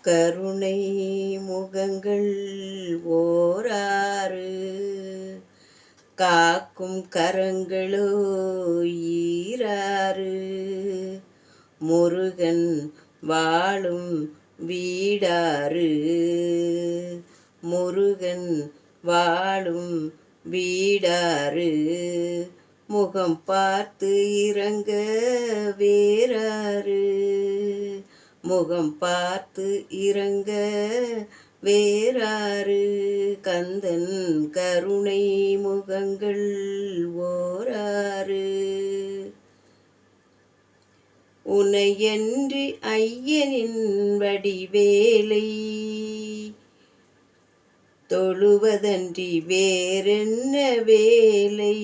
கருணை முகங்கள் ஓராறு, காக்கும் கரங்களோ ஈராறு. முருகன் வாழும் வீடாறு, முருகன் வாழும் வீடாறு. முகம் பார்த்து இறங்க வேறாறு, முகம் பார்த்து இறங்க வேறாறு. கந்தன் கருணை முகங்கள் ஓராறு. உனையன்றி ஐயனின் வடிவேலை தொழுவதன்றி வேறென்ன வேலை?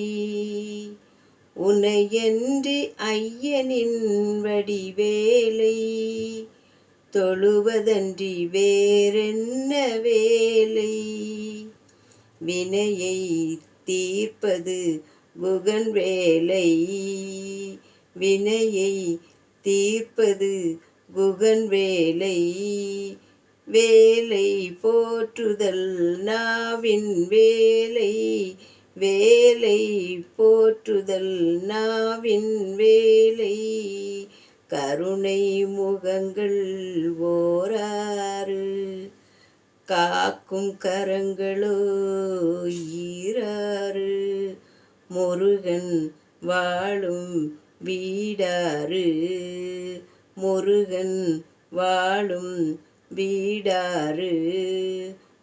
உனையன்றி ஐயனின் வடிவேலை தொழுவதன்றி வேறென்ன வேலை? வினையை தீர்ப்பது குகன் வேலை, வினையை தீர்ப்பது குகன் வேலை. வேலை போற்றுதல் நாவின் வேலை, வேலை போற்றுதல் நாவின் வேலை. கருணை முகங்கள் ஓராறு, காக்கும் கரங்களோ ஈராறு. முருகன் வாழும் வீடாறு, முருகன் வாழும் வீடாறு.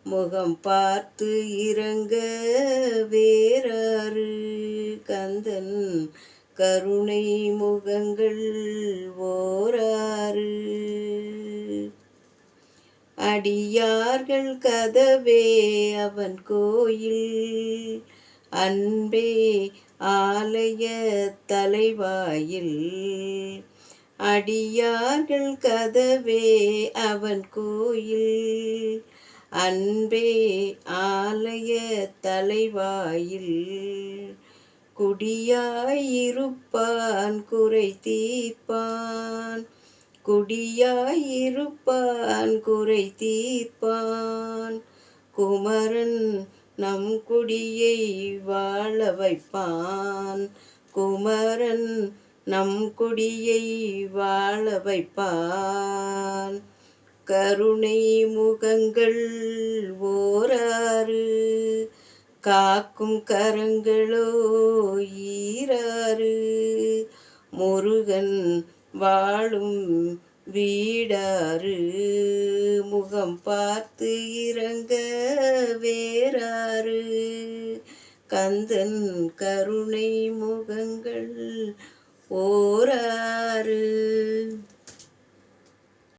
முகம் பார்த்து இறங்க வேறாறு. கந்தன் கருணை முகங்கள் ஓராறு. அடியார்கள் கதவே அவன் கோயில், அன்பே ஆலய தலைவாயில். அடியார்கள் கதவே அவன் கோயில், அன்பே ஆலய தலைவாயில். குடியாயிருப்பான் குறை தீர்ப்பான், குடியாயிருப்பான் குறை தீர்ப்பான். குமரன் நம் குடியை வாழ வைப்பான், குமரன் நம் குடியை வாழ வைப்பான். கருணை முகங்கள் ஓராறு, காக்கும் கரங்களோ ஈராறு. முருகன் வாழும் வீடாறு, முகம் பார்த்து இறங்க வேறாறு. கந்தன் கருணை முகங்கள் ஓராறு.